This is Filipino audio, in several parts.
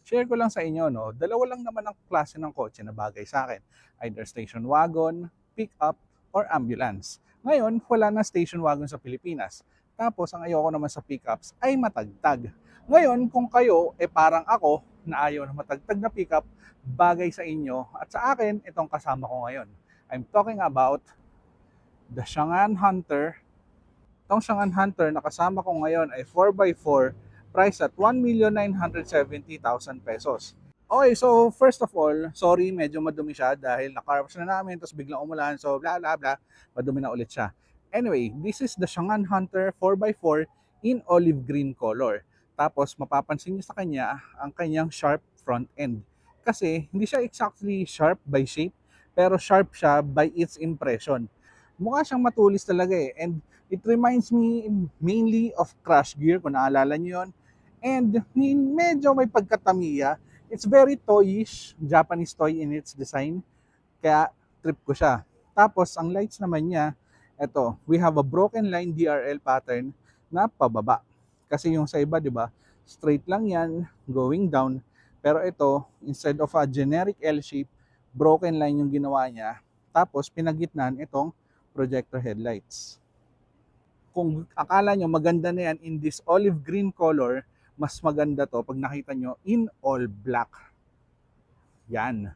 Share ko lang sa inyo, no? Dalawa lang naman ang klase ng kotse na bagay sa akin. Either station wagon, pick-up, or ambulance. Ngayon, wala na station wagon sa Pilipinas. Tapos, ang ayoko naman sa pickups ay matagtag. Ngayon, kung kayo, parang ako, na ayaw na matagtag na pickup, bagay sa inyo. At sa akin, itong kasama ko ngayon. I'm talking about the Chang'an Hunter. Itong Chang'an Hunter na kasama ko ngayon ay 4x4, price at 1,970,000 pesos. Okay, so first of all, sorry, medyo madumi siya dahil na-car wash na namin, tapos biglang umulan, so bla bla bla, madumi na ulit siya. Anyway, this is the Chang'an Hunter 4x4 in olive green color. Tapos mapapansin niyo sa kanya ang kanyang sharp front end. Kasi hindi siya exactly sharp by shape, pero sharp siya by its impression. Mukha siyang matulis talaga eh. And it reminds me mainly of Crash Gear, kung naalala niyo yun. And medyo may pagkatamiya. It's very toyish, Japanese toy in its design. Kaya trip ko siya. Tapos ang lights naman niya, eto, we have a broken line DRL pattern na pababa. Kasi yung sa iba, di ba, straight lang yan, going down. Pero ito, instead of a generic L shape, broken line yung ginawa niya. Tapos pinagitnan itong projector headlights. Kung akala nyo maganda na yan in this olive green color, mas maganda to pag nakita nyo in all black. Yan.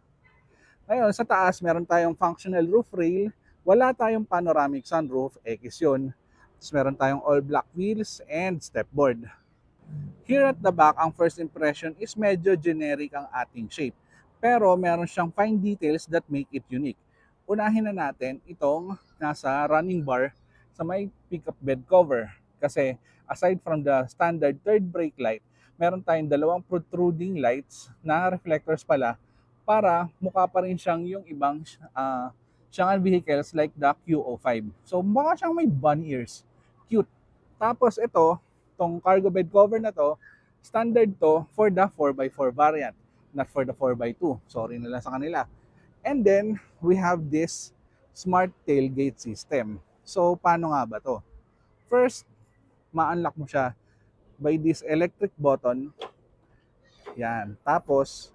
Ngayon, sa taas, meron tayong functional roof rail. Wala tayong panoramic sunroof, X yun. Tapos meron tayong all black wheels and stepboard. Here at the back, ang first impression is medyo generic ang ating shape. Pero meron siyang fine details that make it unique. Unahin na natin itong nasa running bar sa may pickup bed cover. Kasi aside from the standard third brake light, meron tayong dalawang protruding lights na reflectors pala para mukha pa rin siyang yung ibang Chang'an vehicles like the QO5. So mukha siyang may bunny ears. Cute. Tapos ito, tong cargo bed cover na to, standard to for the 4x4 variant, not for the 4x2. Sorry na lang sa kanila. And then, we have this smart tailgate system. So, paano nga ba to? First, ma-unlock mo siya by this electric button. Yan. Tapos,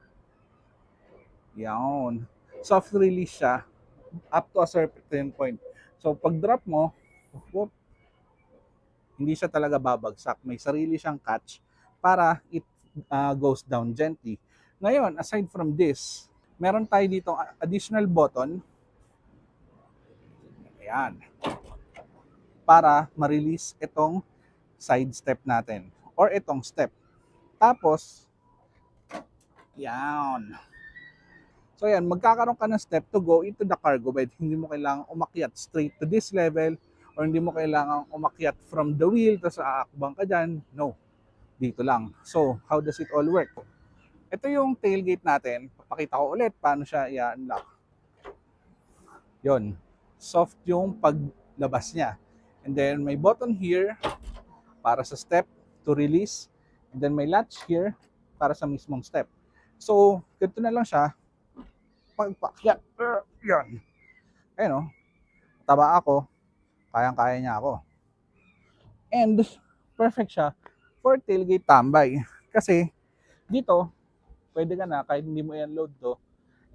yan. Soft release siya up to a certain point. So, pag drop mo, whoop, hindi siya talaga babagsak. May sarili siyang catch para it goes down gently. Ngayon, aside from this, meron tayo dito additional button. Ayan. Para ma-release itong side step natin or itong step. Tapos, yan. So yan, magkakaroon ka ng step to go into the cargo bed. Hindi mo kailangang umakyat straight to this level or hindi mo kailangang umakyat from the wheel tapos aakbang ka dyan. No, dito lang. So, how does it all work? Ito yung tailgate natin. Papakita ko ulit paano siya i-unlock. Yon, soft yung paglabas niya. And then may button here para sa step to release. And then may latch here para sa mismong step. So, ganito na lang siya. Pagpakyat. Yan. Ayun o. Taba ako. Kayang-kaya niya ako. And perfect siya for tailgate tambay. Kasi dito, pwede ka na kahit hindi mo yan load to.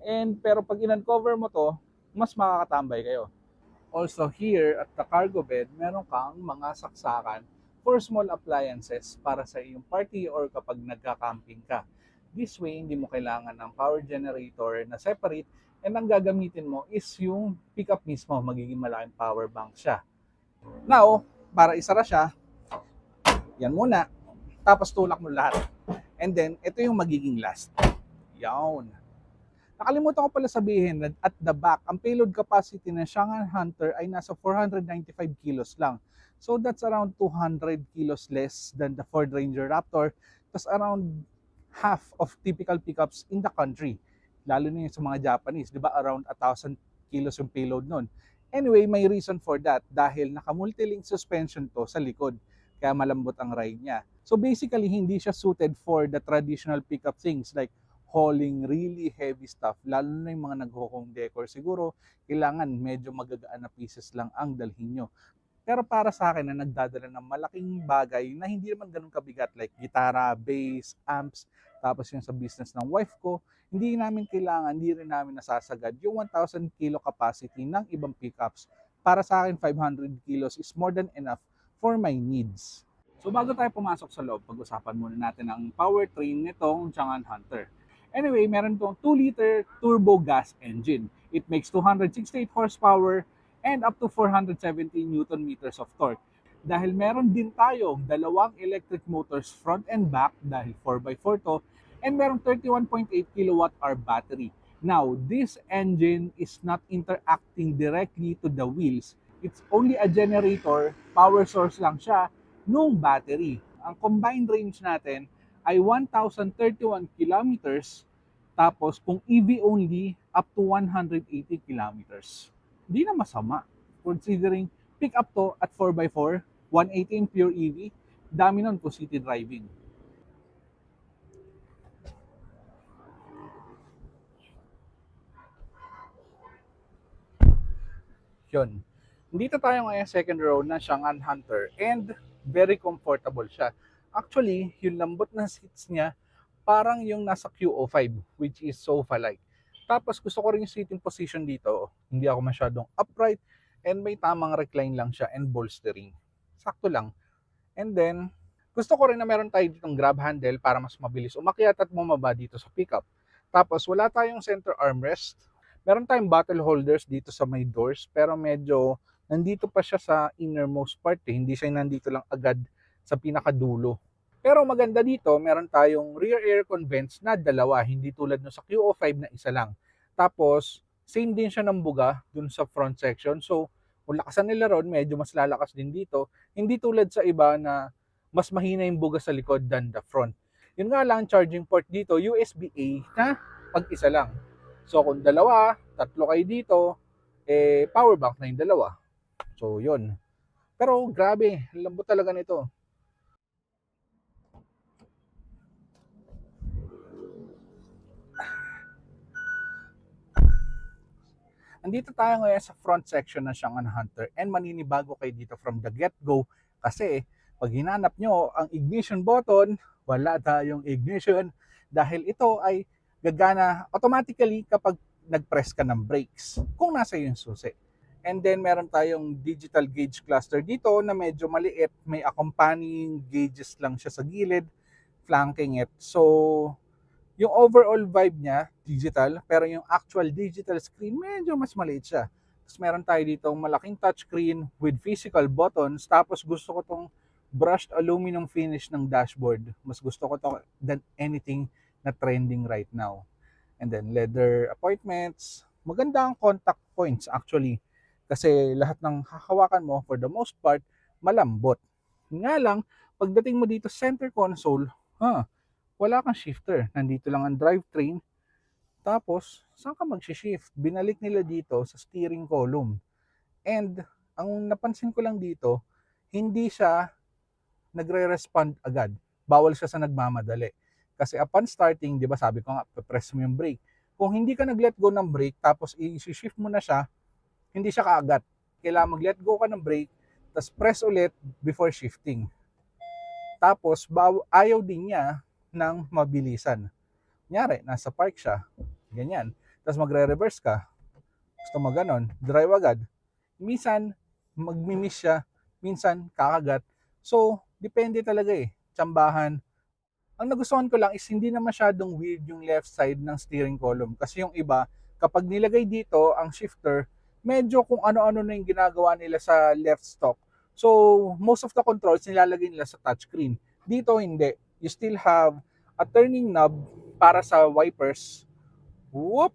And pero pag in-uncover mo to, mas makakatambay kayo. Also here at the cargo bed, meron kang mga saksakan for small appliances para sa iyong party or kapag nagka-camping ka. This way, hindi mo kailangan ng power generator na separate and ang gagamitin mo is yung pickup mismo, magiging malaking power bank siya. Now, para isara siya, yan muna, tapos tulak mo lahat. And then, ito yung magiging last. Yan. Nakalimutan ko pala sabihin na at the back, ang payload capacity ng Chang'an Hunter ay nasa 495 kilos lang. So that's around 200 kilos less than the Ford Ranger Raptor. That's around half of typical pickups in the country. Lalo na yung sa mga Japanese, di ba? Around 1,000 kilos yung payload nun. Anyway, may reason for that dahil naka-multilink suspension to sa likod. Kaya malambot ang ride niya. So basically, hindi siya suited for the traditional pickup things like hauling really heavy stuff. Lalo na yung mga nag-home decor. Siguro, kailangan medyo magagaan na pieces lang ang dalhin nyo. Pero para sa akin na nagdadala ng malaking bagay na hindi naman ganun kabigat like gitara, bass, amps, tapos yung sa business ng wife ko, hindi namin kailangan, hindi rin namin nasasagad yung 1,000 kilo capacity ng ibang pickups. Para sa akin, 500 kilos is more than enough for my needs. So bago tayo pumasok sa loob, pag-usapan muna natin ang powertrain nitong Changan Hunter. Anyway, meron itong 2-liter turbo gas engine. It makes 268 horsepower and up to 470 Newton meters of torque. Dahil meron din tayong dalawang electric motors front and back dahil 4x4 to, and meron 31.8 kilowatt hour battery. Now, this engine is not interacting directly to the wheels. It's only a generator, power source lang siya nung battery. Ang combined range natin ay 1,031 kilometers, tapos kung EV only, up to 180 kilometers. Hindi na masama. Considering pick up to at 4x4, 118 pure EV, dami nun kung city driving. Yun. Dito tayo ngayon second row ng Changan Hunter and very comfortable siya. Actually, yung lambot ng seats niya parang yung nasa QO5, which is sofa-like. Tapos gusto ko rin yung seating position dito. Hindi ako masyadong upright and may tamang recline lang siya and bolstering. Sakto lang. And then, gusto ko rin na meron tayo ditong grab handle para mas mabilis umakyat at bumaba dito sa pickup. Tapos wala tayong center armrest. Meron tayong bottle holders dito sa may doors pero medyo nandito pa siya sa innermost part eh. Hindi siya nandito lang agad sa pinakadulo. Pero maganda dito, meron tayong rear aircon vents na dalawa, hindi tulad no sa QO5 na isa lang. Tapos, same din siya ng buga dun sa front section. So, kung lakasan nila ron, medyo mas lalakas din dito. Hindi tulad sa iba na mas mahina yung buga sa likod than the front. Yun nga lang, charging port dito, USB-A na pag-isa lang. So, kung dalawa, tatlo kayo dito, power bank na yung dalawa. So, yun. Pero grabe, lambot talaga nito. Andito tayo ngayon sa front section ng Changan Hunter and maninibago kayo dito from the get-go kasi pag hinanap nyo ang ignition button, wala tayong ignition dahil ito ay gagana automatically kapag nag-press ka ng brakes kung nasa yung susi. And then meron tayong digital gauge cluster dito na medyo maliit, may accompanying gauges lang siya sa gilid, flanking it. So, yung overall vibe niya, digital, pero yung actual digital screen, medyo mas maliit siya. Tapos meron tayo dito malaking touchscreen with physical buttons, tapos gusto ko tong brushed aluminum finish ng dashboard. Mas gusto ko to than anything na trending right now. And then leather appointments, maganda ang contact points actually. Kasi lahat ng hahawakan mo, for the most part, malambot. Nga lang, pagdating mo dito center console, wala kang shifter. Nandito lang ang drivetrain. Tapos, saan ka mag-shift? Binalik nila dito sa steering column. And, ang napansin ko lang dito, hindi siya nagre-respond agad. Bawal siya sa nagmamadali. Kasi upon starting, di ba sabi ko nga, press mo yung brake. Kung hindi ka nag-let go ng brake, tapos i-shift mo na siya, hindi siya kaagad. Kailangan mag-let go ka ng brake, tapos press ulit before shifting. Tapos, ayaw din niya ng mabilisan. Kunyari, nasa park siya, ganyan. Tapos magre-reverse ka, gusto mo ganon, drive agad. Minsan, magmimiss siya, minsan, kakagat. So, depende talaga eh, tsambahan. Ang nagustuhan ko lang is hindi na masyadong weird yung left side ng steering column. Kasi yung iba, kapag nilagay dito ang shifter, medyo kung ano-ano na yung ginagawa nila sa left stalk. So, most of the controls nilalagay nila sa touchscreen. Dito, hindi. You still have a turning knob para sa wipers. Whoop!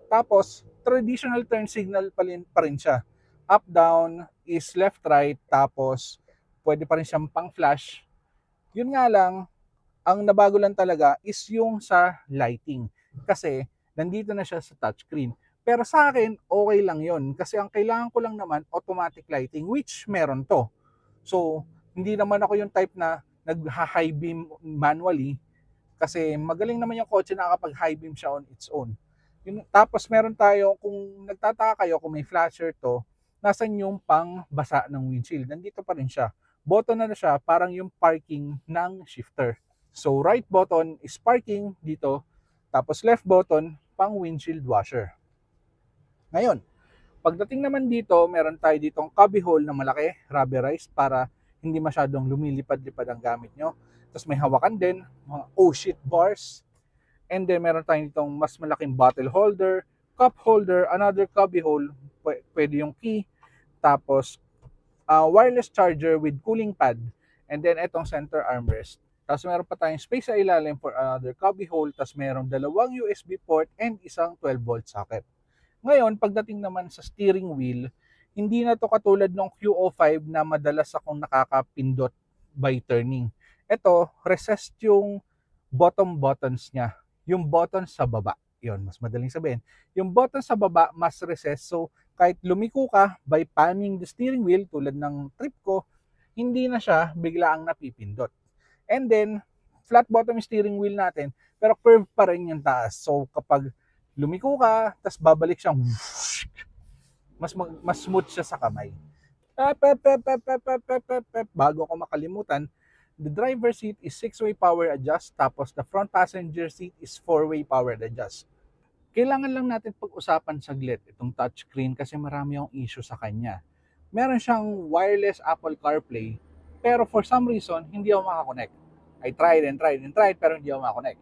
Tapos, traditional turn signal pa rin siya. Up, down is left, right. Tapos, pwede pa rin siyang pang-flash. Yun nga lang, ang nabago lang talaga is yung sa lighting. Kasi, nandito na siya sa touchscreen. Pero sa akin, okay lang yon kasi ang kailangan ko lang naman automatic lighting, which meron to. So, hindi naman ako yung type na nag-high beam manually kasi magaling naman yung kotse na kapag high beam siya on its own. Tapos meron tayo, kung nagtataka kayo kung may flasher to, nasan yung pang basa ng windshield? Nandito pa rin siya. Button na siya, parang yung parking ng shifter. So right button is parking dito, tapos left button pang windshield washer. Ngayon, pagdating naman dito, meron tayo ditong cubbyhole na malaki, rubberized para hindi masyadong lumilipad-lipad ang gamit nyo. Tapos may hawakan din, mga oh-shit bars. And then meron tayong ditong mas malaking bottle holder, cup holder, another cubbyhole, pwede yung key. Tapos wireless charger with cooling pad. And then itong center armrest. Tapos meron pa tayong space sa ilalim for another cubbyhole. Tapos meron dalawang USB port and isang 12-volt socket. Ngayon, pagdating naman sa steering wheel, hindi na to katulad ng QO5 na madalas akong nakakapindot by turning. Ito, recessed yung bottom buttons niya. Yung buttons sa baba. Yun, mas madaling sabihin. Yung buttons sa baba, mas recessed. So, kahit lumiko ka by palming the steering wheel, tulad ng trip ko, hindi na siya biglaang napipindot. And then, flat bottom steering wheel natin, pero curve pa rin yung taas. So, kapag lumiko ka, tas babalik siyang mas smooth siya sa kamay. Bago ko makalimutan, the driver seat is 6-way power adjust, tapos the front passenger seat is 4-way power adjust. Kailangan lang natin pag-usapan saglit itong touchscreen kasi marami akong issue sa kanya. Meron siyang wireless Apple CarPlay, pero for some reason, hindi ako makakonect. I tried pero hindi ako makakonect.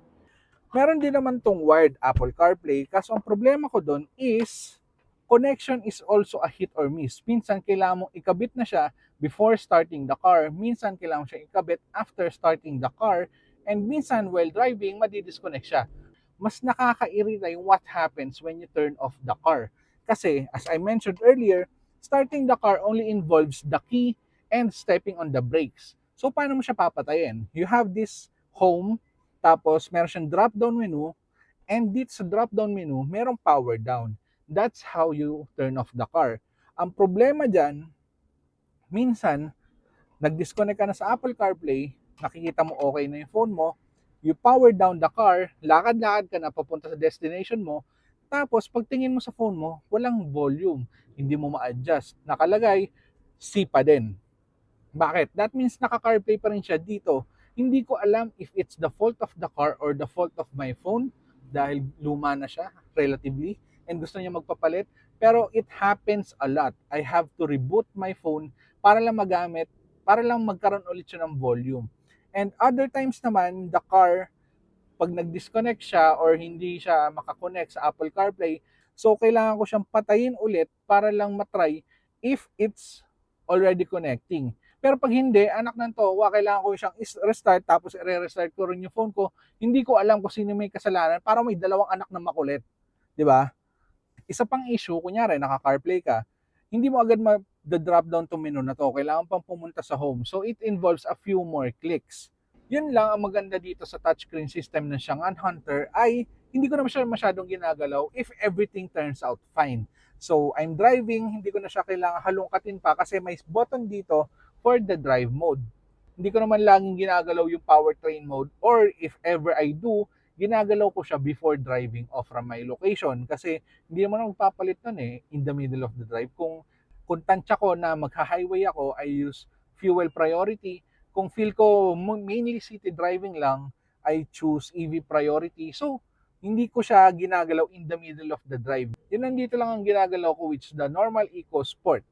Meron din naman tong wired Apple CarPlay, kaso ang problema ko doon is connection is also a hit or miss. Minsan kailangan mong ikabit na siya before starting the car, minsan kailangan mo siya ikabit after starting the car, and minsan while driving, madidisconnect siya. Mas nakakairita yung what happens when you turn off the car. Kasi, as I mentioned earlier, starting the car only involves the key and stepping on the brakes. So, paano mo siya papatayin? You have this home, tapos meron siyang drop-down menu, and dito sa drop-down menu, merong power down. That's how you turn off the car. Ang problema dyan, minsan, nag-disconnect ka na sa Apple CarPlay, nakikita mo okay na yung phone mo, you power down the car, lakad-lakad ka na papunta sa destination mo, tapos pagtingin mo sa phone mo, walang volume, hindi mo ma-adjust. Nakalagay, C pa din. Bakit? That means naka-CarPlay pa rin siya dito. Hindi ko alam if it's the fault of the car or the fault of my phone dahil luma na siya relatively and gusto niya magpapalit. Pero it happens a lot. I have to reboot my phone para lang magamit, para lang magkaroon ulit siya ng volume. And other times naman, the car, pag nag-disconnect siya or hindi siya makakonect sa Apple CarPlay, so kailangan ko siyang patayin ulit para lang matry if it's already connecting. Pero pag hindi, anak ng towa, kailangan ko siyang restart tapos i-restart ko rin yung phone ko. Hindi ko alam kung sino may kasalanan para may dalawang anak na makulit. 'Di ba? Isa pang issue, kunyari naka-CarPlay ka, hindi mo agad ma-drop down to menu na to. Kailangan pang pumunta sa home. So it involves a few more clicks. Yun lang ang maganda dito sa touchscreen system ng Chang'an Hunter ay hindi ko na siya masyadong ginagalaw if everything turns out fine. So I'm driving, hindi ko na siya kailangan halongkatin pa kasi may button dito for the drive mode. Hindi ko naman laging ginagalaw yung powertrain mode or if ever I do, ginagalaw ko siya before driving off from my location kasi hindi naman ako magpapalit nun in the middle of the drive. Kung tansya ko na magha-highway ako, I use fuel priority. Kung feel ko mainly city driving lang, I choose EV priority. So, hindi ko siya ginagalaw in the middle of the drive. Yun nandito lang ang ginagalaw ko, which is the normal Eco Sport.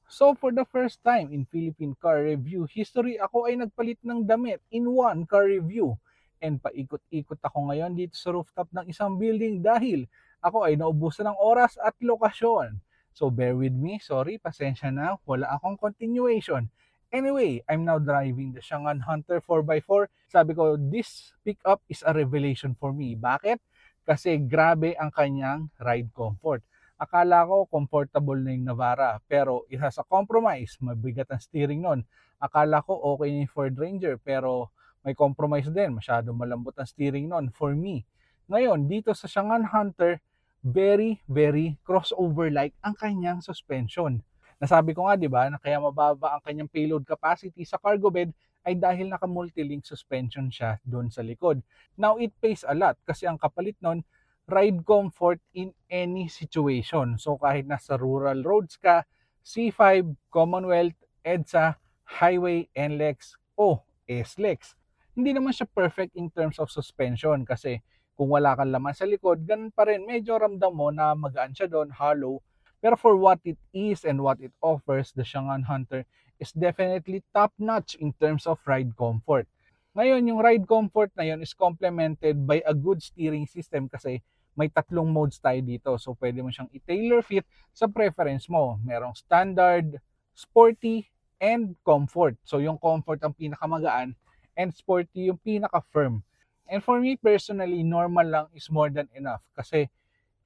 So for the first time in Philippine car review history, ako ay nagpalit ng damit in one car review. And paikot-ikot ako ngayon dito sa rooftop ng isang building dahil ako ay naubusan ng oras at lokasyon. So bear with me, sorry, pasensya na, wala akong continuation. Anyway, I'm now driving the Chang'an Hunter 4x4. Sabi ko, this pickup is a revelation for me. Bakit? Kasi grabe ang kanyang ride comfort. Akala ko comfortable na yung Navara, pero it has a compromise, mabigat ang steering nun. Akala ko okay na yung Ford Ranger, pero may compromise din, masyadong malambot ang steering nun for me. Ngayon, dito sa Chang'an Hunter, very, very crossover-like ang kanyang suspension. Nasabi ko nga, di ba, na kaya mababa ang kanyang payload capacity sa cargo bed ay dahil naka-multilink suspension siya doon sa likod. Now, it pays a lot kasi ang kapalit nun, ride comfort in any situation. So kahit nasa rural roads ka, C5, Commonwealth, EDSA, Highway, NLEX o SLEX. Hindi naman siya perfect in terms of suspension kasi kung wala kang laman sa likod, ganun pa rin. Medyo ramdam mo na magaan siya doon, hollow. Pero for what it is and what it offers, the Shangan Hunter is definitely top-notch in terms of ride comfort. Ngayon, yung ride comfort na yun is complemented by a good steering system kasi may tatlong modes tayo dito. So, pwede mo siyang i-tailor fit sa preference mo. Merong standard, sporty, and comfort. So, yung comfort ang pinakamagaan and sporty yung pinaka-firm. And for me personally, normal lang is more than enough kasi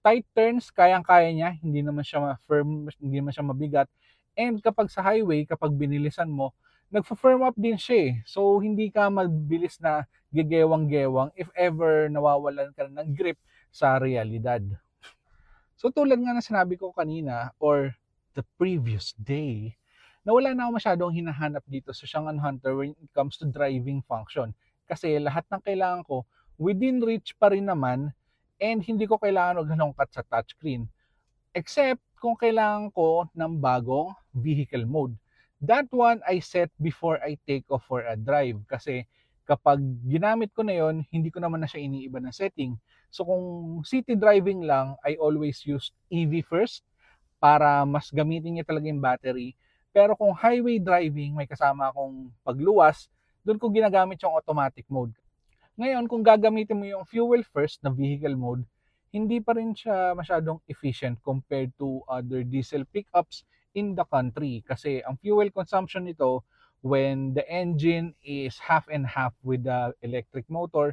tight turns, kayang-kaya niya, hindi naman siya firm, hindi naman siya mabigat. And kapag sa highway, kapag binilisan mo, nagfa-firm up din siya eh. So, hindi ka mabilis na gegewang-gewang if ever nawawalan ka ng grip sa realidad. So, tulad nga na sinabi ko kanina or the previous day, na wala na ako masyadong hinahanap dito sa Shangan Hunter when it comes to driving function. Kasi lahat ng kailangan ko, within reach pa rin naman and hindi ko kailangan maghalongkat sa touchscreen. Except kung kailangan ko ng bagong vehicle mode. That one I set before I take off for a drive kasi kapag ginamit ko na yon, hindi ko naman na siya iniiba ng setting. So kung city driving lang, I always use EV first para mas gamitin niya talaga yung battery. Pero kung highway driving, may kasama akong pagluwas, doon ko ginagamit yung automatic mode. Ngayon, kung gagamitin mo yung fuel first na vehicle mode, hindi pa rin siya masyadong efficient compared to other diesel pickups in the country. Kasi ang fuel consumption nito, when the engine is half and half with the electric motor,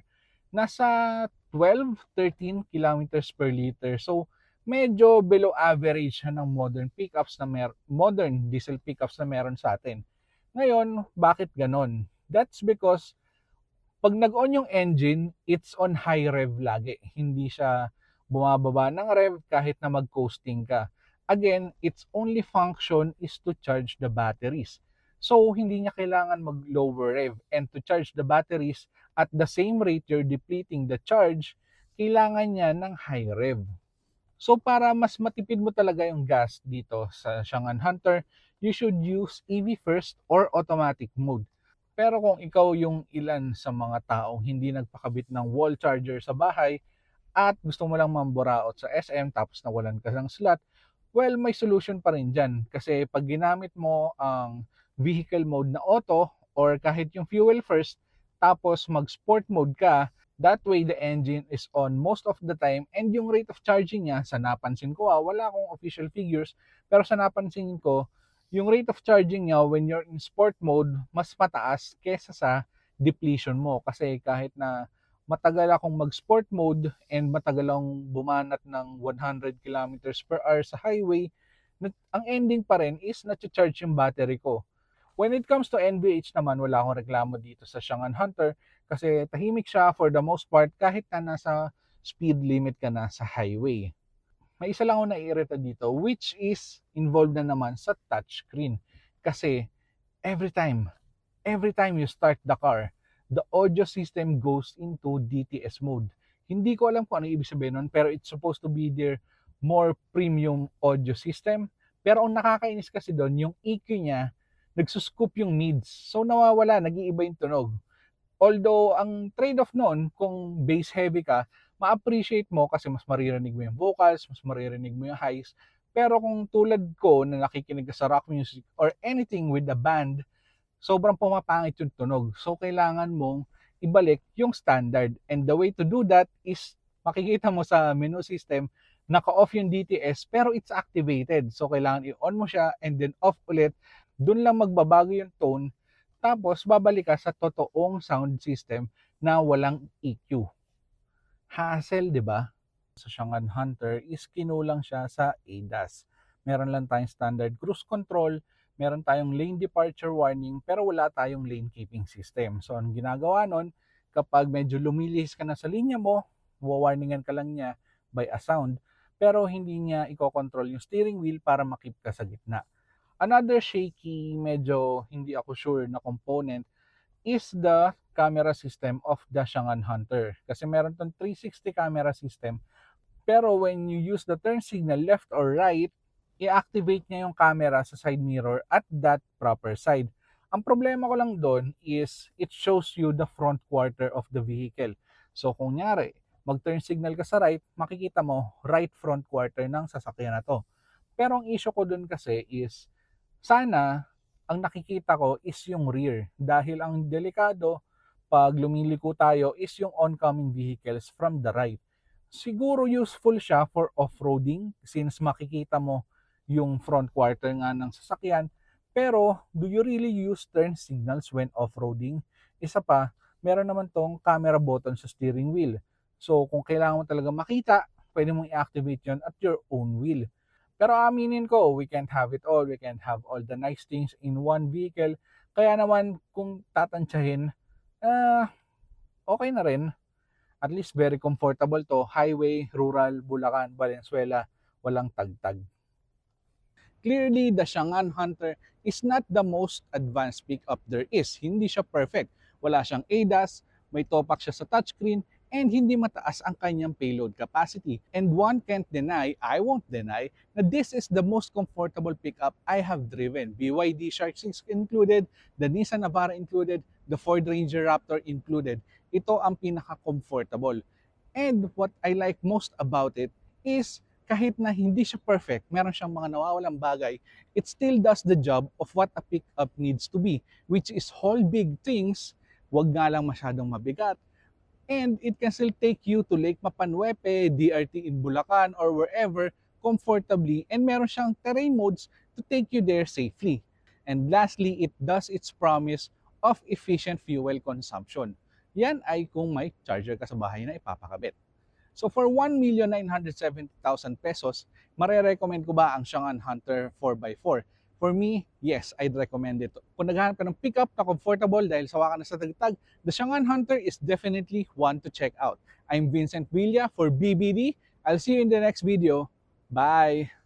nasa 12-13 kilometers per liter. So, medyo below average siya ng modern pickups na modern diesel pickups na meron sa atin. Ngayon, bakit ganon? That's because pag nag-on yung engine, it's on high rev lagi. Hindi siya bumababa ng rev kahit na mag-coasting ka. Again, its only function is to charge the batteries. So, hindi niya kailangan mag-lower rev. And to charge the batteries at the same rate you're depleting the charge, kailangan niya ng high rev. So, para mas matipid mo talaga yung gas dito sa Shangan Hunter, you should use EV first or automatic mode. Pero kung ikaw yung ilan sa mga taong hindi nagpakabit ng wall charger sa bahay at gusto mo lang mamburaot sa SM tapos nawalan ka ng slot, well, may solution pa rin dyan. Kasi pag ginamit mo ang vehicle mode na auto or kahit yung fuel first, tapos mag-sport mode ka, that way the engine is on most of the time and yung rate of charging niya, sa napansin ko wala akong official figures, pero sa napansin ko, yung rate of charging niya when you're in sport mode, mas mataas kesa sa depletion mo. Kasi kahit na matagal akong mag-sport mode and matagal akong bumanat ng 100 kilometers per hour sa highway, ang ending pa rin is na-charge yung battery ko. When it comes to NVH naman, wala akong reklamo dito sa Shangan Hunter kasi tahimik siya for the most part kahit na nasa speed limit ka na sa highway. May isa lang ako naiirita dito which is involved na naman sa touchscreen. Kasi every time you start the car, the audio system goes into DTS mode. Hindi ko alam kung ano ibig sabihin nun, pero it's supposed to be their more premium audio system. Pero ang nakakainis kasi doon, yung EQ niya, nagsuscoop yung mids. So nawawala, nag-iiba yung tunog. Although, ang trade-off noon, kung bass heavy ka, ma-appreciate mo kasi mas maririnig mo yung vocals, mas maririnig mo yung highs. Pero kung tulad ko na nakikinig ka sa rock music or anything with the band, sobrang pumapangit yung tunog. So, kailangan mong ibalik yung standard. And the way to do that is, makikita mo sa menu system, naka-off yung DTS pero it's activated. So, kailangan i-on mo siya and then off ulit. Doon lang magbabago yung tone. Tapos, babalik ka sa totoong sound system na walang EQ. Hassle, di ba? Sa Shangan Hunter is kinulang siya sa ADAS. Meron lang tayong standard cruise control, meron tayong lane departure warning, pero wala tayong lane keeping system. So, ang ginagawa nun, kapag medyo lumilihis ka na sa linya mo, warningan ka lang niya by a sound, pero hindi niya i-control yung steering wheel para makip ka sa gitna. Another shaky, medyo hindi ako sure na component is the camera system of the Shangan Hunter. Kasi meron tong 360 camera system, pero when you use the turn signal left or right, i-activate niya yung camera sa side mirror at that proper side. Ang problema ko lang doon is it shows you the front quarter of the vehicle. So kung nyari, mag-turn signal ka sa right, makikita mo right front quarter ng sasakyan na to. Pero ang issue ko doon kasi is sana ang nakikita ko is yung rear dahil ang delikado pag lumiliko tayo is yung oncoming vehicles from the right. Siguro useful siya for off-roading since makikita mo yung front quarter nga ng sasakyan. Pero do you really use turn signals when off-roading? Isa pa, meron naman tong camera button sa steering wheel. So kung kailangan mo talaga makita, pwede mong i-activate yon at your own wheel. Pero aminin ko, we can't have it all. We can't have all the nice things in one vehicle. Kaya naman, kung tatansyahin, okay na rin. At least very comfortable to. Highway, rural, Bulacan, Valenzuela, walang tagtag. Clearly, the Chang'an Hunter is not the most advanced pickup there is. Hindi siya perfect. Wala siyang ADAS, may topak siya sa touchscreen, and hindi mataas ang kanyang payload capacity. And one can't deny, I won't deny, na this is the most comfortable pickup I have driven. BYD Shark 6 included, the Nissan Navara included, the Ford Ranger Raptor included. Ito ang pinaka-comfortable. And what I like most about it is kahit na hindi siya perfect, meron siyang mga nawawalang bagay, it still does the job of what a pickup needs to be, which is haul big things, wag nga lang masyadong mabigat, and it can still take you to Lake Mapanwepe, DRT in Bulacan, or wherever comfortably, and meron siyang terrain modes to take you there safely. And lastly, it does its promise of efficient fuel consumption. Yan ay kung may charger ka sa bahay na ipapakabit. So for 1,970,000 pesos, marerecommend ko ba ang Chang'an Hunter 4x4? For me, yes, I'd recommend it. Kung naghahanap ka ng pickup na comfortable dahil sawa ka na sa tagtag, the Chang'an Hunter is definitely one to check out. I'm Vincent Villa for BBD. I'll see you in the next video. Bye!